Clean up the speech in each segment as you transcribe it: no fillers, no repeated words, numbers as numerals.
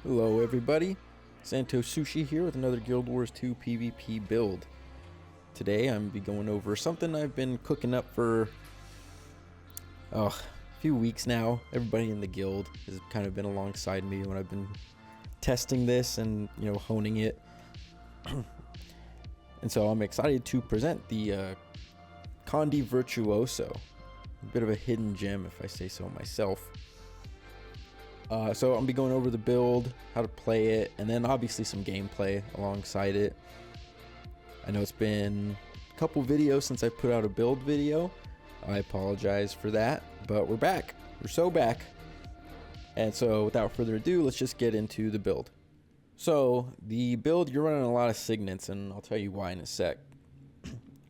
Hello everybody, Santosushi here with another Guild Wars 2 PvP build. Today I'm be going over something I've been cooking up for a few weeks now. Everybody in the guild has kind of been alongside me when I've been testing this and honing it. And so I'm excited to present the Condi Virtuoso. A bit of a hidden gem if I say so myself. So I'm gonna be going over the build, how to play it, and then obviously some gameplay alongside it. I know it's been a couple videos since I put out a build video. I apologize for that, but we're back. We're so back. And so without further ado, let's just get into the build. So the build, you're running a lot of signets, and I'll tell you why in a sec.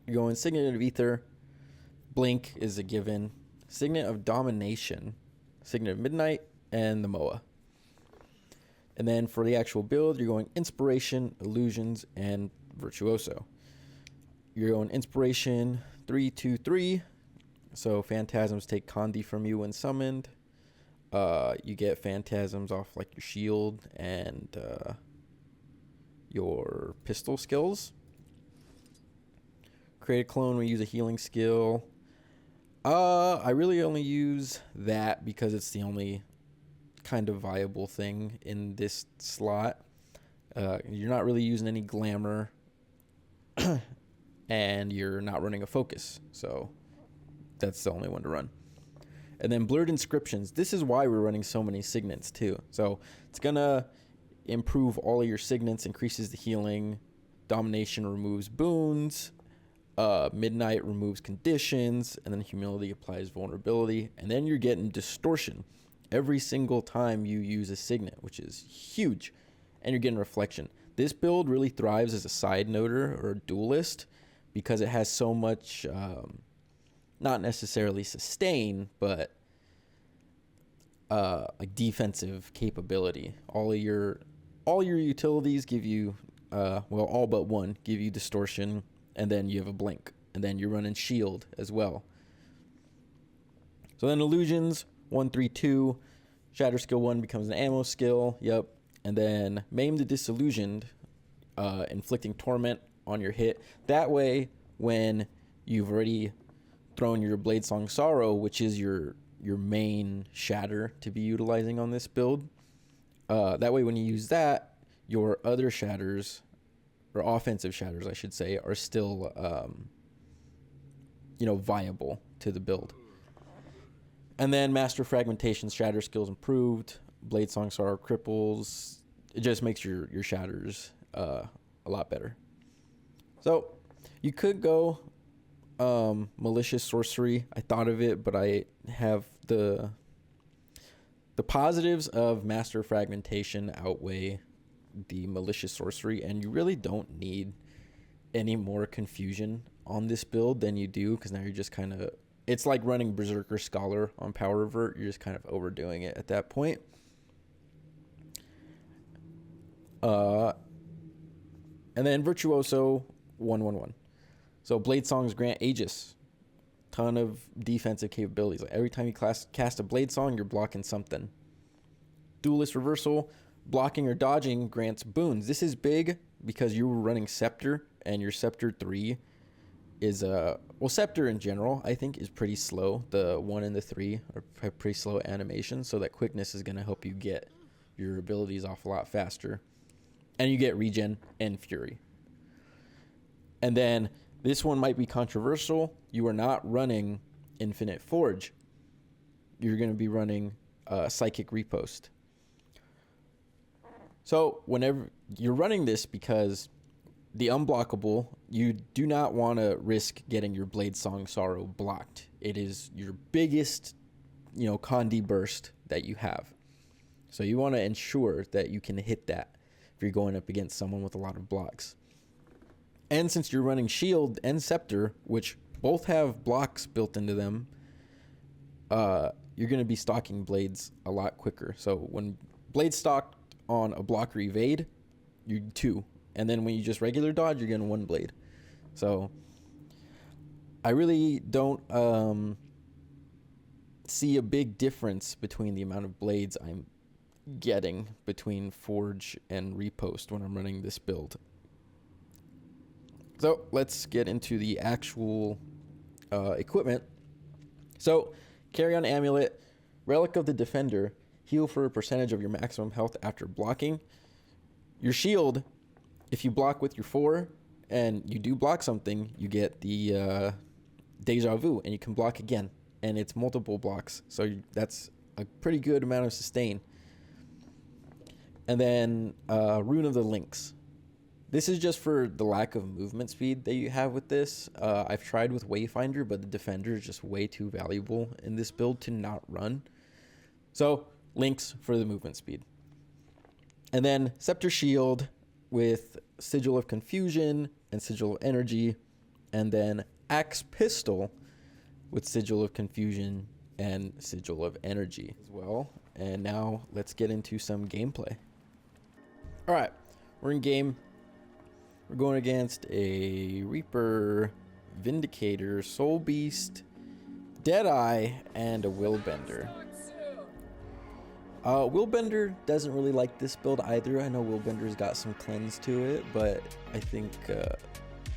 You're going Signet of Ether, Blink is a given, Signet of Domination, Signet of Midnight, and the MOA. And then for the actual build, you're going Inspiration, Illusions, and Virtuoso. You're going Inspiration 3-2-3. So Phantasms take Condi from you when summoned. You get Phantasms off like your shield and your pistol skills. Create a clone when you use a healing skill. I really only use that because it's the only kind of viable thing in this slot. You're not really using any glamour and you're not running a focus, so that's the only one to run. And then blurred inscriptions, this is why we're running so many signets too. So it's gonna improve all of your signets, increases the healing, domination removes boons, midnight removes conditions, and then humility applies vulnerability, and then you're getting distortion every single time you use a signet, which is huge, and you're getting reflection. This build really thrives as a side noter or a duelist because it has so much, not necessarily sustain, but like defensive capability. All your utilities give you, all but one give you distortion, and then you have a blink, and then you're running shield as well. So then illusions. 1-3-2, shatter skill 1 becomes an ammo skill. Yep. And then maim the disillusioned, inflicting torment on your hit. That way, when you've already thrown your Bladesong Sorrow, which is your main shatter to be utilizing on this build, that way when you use that, your other shatters, or offensive shatters I should say, are still viable to the build. And then Master Fragmentation, shatter skills improved. Bladesong Sorrow cripples. It just makes your shatters a lot better. So you could go malicious sorcery. I thought of it, but I have the positives of Master Fragmentation outweigh the malicious sorcery, and you really don't need any more confusion on this build than you do, because now you're just kind of, it's like running Berserker Scholar on Power Vert. You're just kind of overdoing it at that point. And then Virtuoso 1-1-1. So Bladesongs grant Aegis. Ton of defensive capabilities. Like every time you cast a Bladesong, you're blocking something. Duelist Reversal. Blocking or dodging grants boons. This is big because you were running Scepter, and your Scepter 3 is Scepter in general I think is pretty slow. The 1 and the 3 are pretty slow animation, so that quickness is going to help you get your abilities off a lot faster, and you get regen and fury. And then this one might be controversial. You are not running Infinite Forge. You're going to be running Psychic Repost. So whenever you're running this, because the unblockable, you do not want to risk getting your Bladesong Sorrow blocked. It is your biggest, Condi burst that you have. So you want to ensure that you can hit that if you're going up against someone with a lot of blocks. And since you're running Shield and Scepter, which both have blocks built into them, you're going to be stocking blades a lot quicker. So when blades stocked on a blocker evade, you 2. And then when you just regular dodge, you're getting 1 blade. So I really don't see a big difference between the amount of blades I'm getting between Forge and Repost when I'm running this build. So let's get into the actual equipment. So Carry On Amulet, Relic of the Defender, heal for a percentage of your maximum health after blocking. Your shield, if you block with your 4 and you do block something, you get the Deja Vu and you can block again. And it's multiple blocks, so that's a pretty good amount of sustain. And then Rune of the Lynx. This is just for the lack of movement speed that you have with this. I've tried with Wayfinder, but the Defender is just way too valuable in this build to not run. So Lynx for the movement speed. And then Scepter Shield with Sigil of Confusion and Sigil of Energy. And then Axe Pistol with Sigil of Confusion and Sigil of Energy as well. And now let's get into some gameplay. All right, we're in game. We're going against a Reaper, Vindicator, Soul Beast, Deadeye, and a Willbender. Willbender doesn't really like this build either. I know Willbender's got some cleanse to it, but I think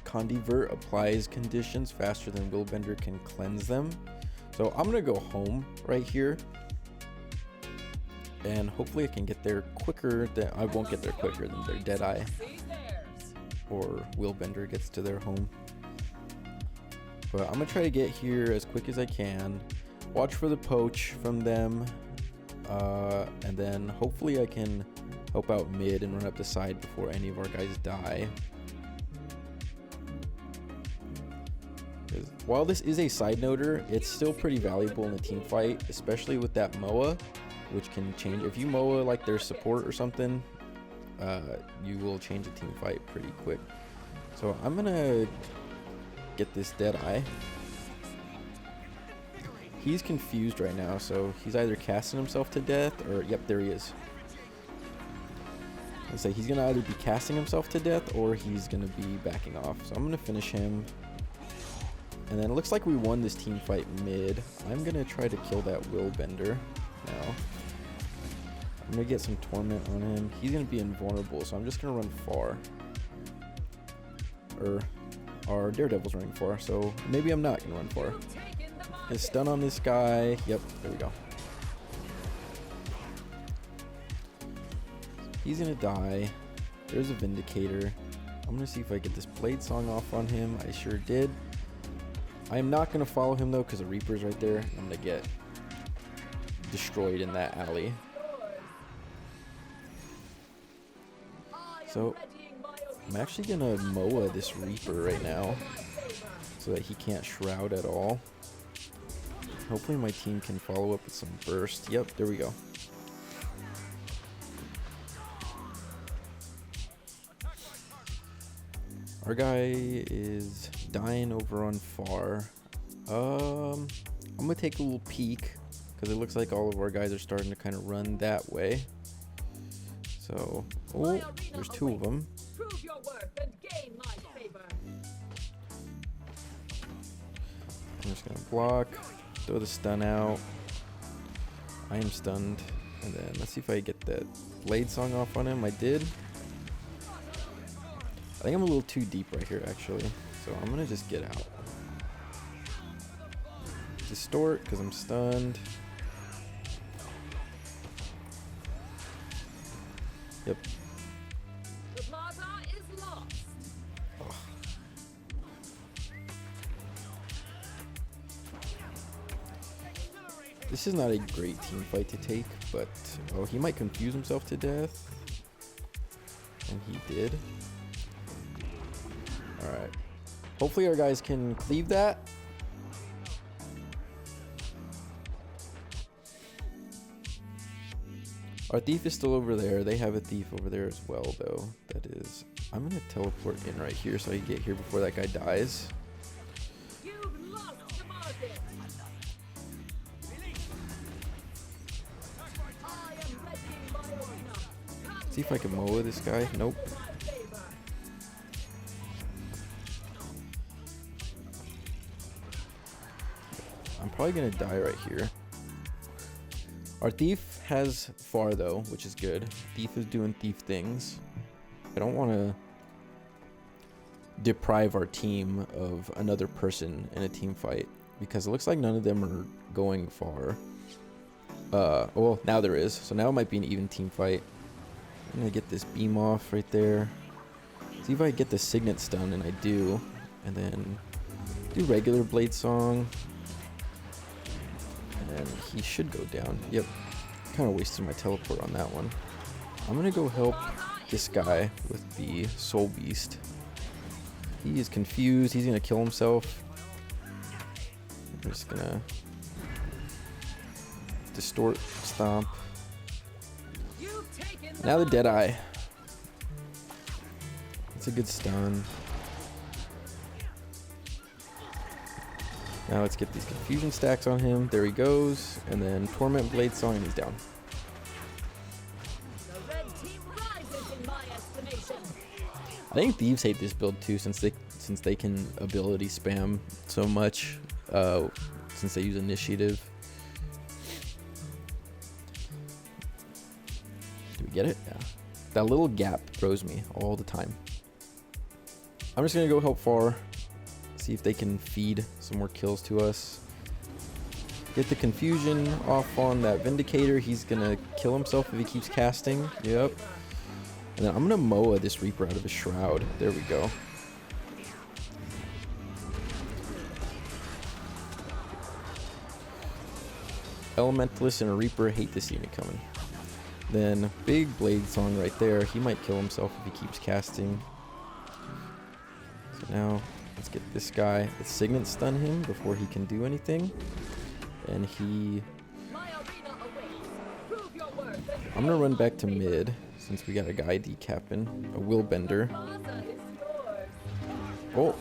Condi Virt applies conditions faster than Willbender can cleanse them. So I'm gonna go home right here. And hopefully I can get there quicker than, I won't get there quicker than their Deadeye or Willbender gets to their home. But I'm gonna try to get here as quick as I can. Watch for the poach from them. And then hopefully I can help out mid and run up the side before any of our guys die. While this is a side noter, it's still pretty valuable in a team fight, especially with that Moa, which can change. If you Moa like their support or something, you will change a team fight pretty quick. So I'm gonna get this Deadeye. He's confused right now, so he's either casting himself to death or, yep, there he is. I say he's gonna either be casting himself to death or he's gonna be backing off. So I'm gonna finish him. And then it looks like we won this team fight mid. I'm gonna try to kill that Willbender now. I'm gonna get some torment on him. He's gonna be invulnerable, so I'm just gonna run far. Or our Daredevil's running far, so maybe I'm not gonna run far. Get stun on this guy. Yep, there we go. He's gonna die. There's a Vindicator. I'm gonna see if I get this Blade Song off on him. I sure did. I am not gonna follow him though, because the Reaper's right there. I'm gonna get destroyed in that alley. So I'm actually gonna Moa this Reaper right now so that he can't shroud at all. Hopefully my team can follow up with some burst. Yep, there we go. Our guy is dying over on far. I'm gonna take a little peek because it looks like all of our guys are starting to kind of run that way. So, oh, there's two of them. I'm just gonna block, throw the stun out. I am stunned, and then let's see if I get that Blade Song off on him. I did. I think I'm a little too deep right here, actually. So I'm gonna just get out. Distort, because I'm stunned. Yep. The plaza is lost. Ugh. This is not a great team fight to take, but oh, he might confuse himself to death. And he did. Alright. Hopefully our guys can cleave that. Our thief is still over there. They have a thief over there as well, though. That is... I'm going to teleport in right here so I can get here before that guy dies. You've lost the market. I am ready by order. See if I can Moa this guy. Nope. I'm probably going to die right here. Our thief has far though, which is good. Thief is doing thief things. I don't want to deprive our team of another person in a team fight because it looks like none of them are going far. Well, now there is, so now it might be an even team fight. I'm gonna get this beam off right there. See if I get the signet stun, and I do, and then do regular blade song, and he should go down. Yep, kind of wasted my teleport on that one. I'm gonna go help this guy with the soul beast. He is confused. He's gonna kill himself. I'm just gonna distort, stomp. Now the Deadeye. It's a good stun. Now let's get these confusion stacks on him. There he goes. And then Torment Blade Song, and he's down. The red team rises in my estimation. I think Thieves hate this build too, since they can ability spam so much. Since they use initiative. Do we get it? Yeah. That little gap throws me all the time. I'm just gonna go help far. See if they can feed some more kills to us. Get the confusion off on that Vindicator. He's gonna kill himself if he keeps casting. Yep. And then I'm gonna Moa this Reaper out of his shroud. There we go. Elementalist and a Reaper hate to see me coming. Then big blade song right there. He might kill himself if he keeps casting. So now let's get this guy. Let's Signet stun him before he can do anything. And he... I'm gonna run back to mid since we got a guy decapping. A will bender. Oh.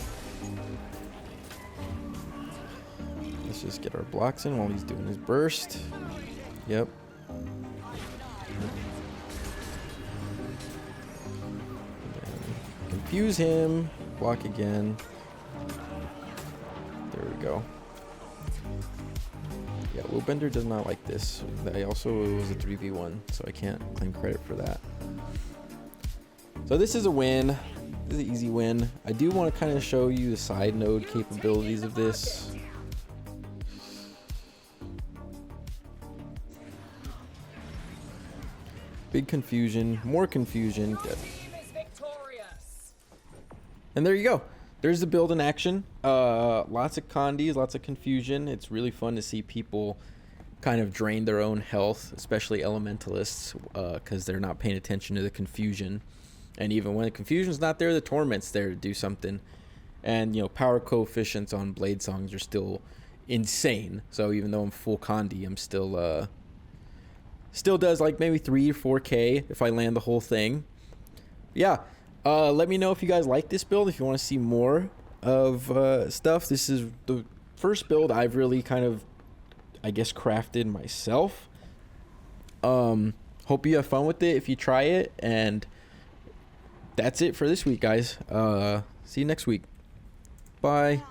Let's just get our blocks in while he's doing his burst. Yep. Confuse him. Block again. There we go. Yeah, Willbender does not like this. I also was a 3v1, so I can't claim credit for that. So this is a win. This is an easy win. I do want to kind of show you the side node capabilities of this. Big confusion, more confusion. And there you go. There's the build in action. Lots of Condis, lots of confusion. It's really fun to see people kind of drain their own health, especially elementalists, because they're not paying attention to the confusion. And even when the confusion's not there, the torment's there to do something. And, you know, power coefficients on blade songs are still insane. So even though I'm full Condi, I'm still does like maybe 3 or 4K if I land the whole thing. Yeah. Let me know if you guys like this build, if you want to see more of stuff. This is the first build I've really kind of, I guess, crafted myself. Hope you have fun with it if you try it. And that's it for this week, guys. See you next week. Bye.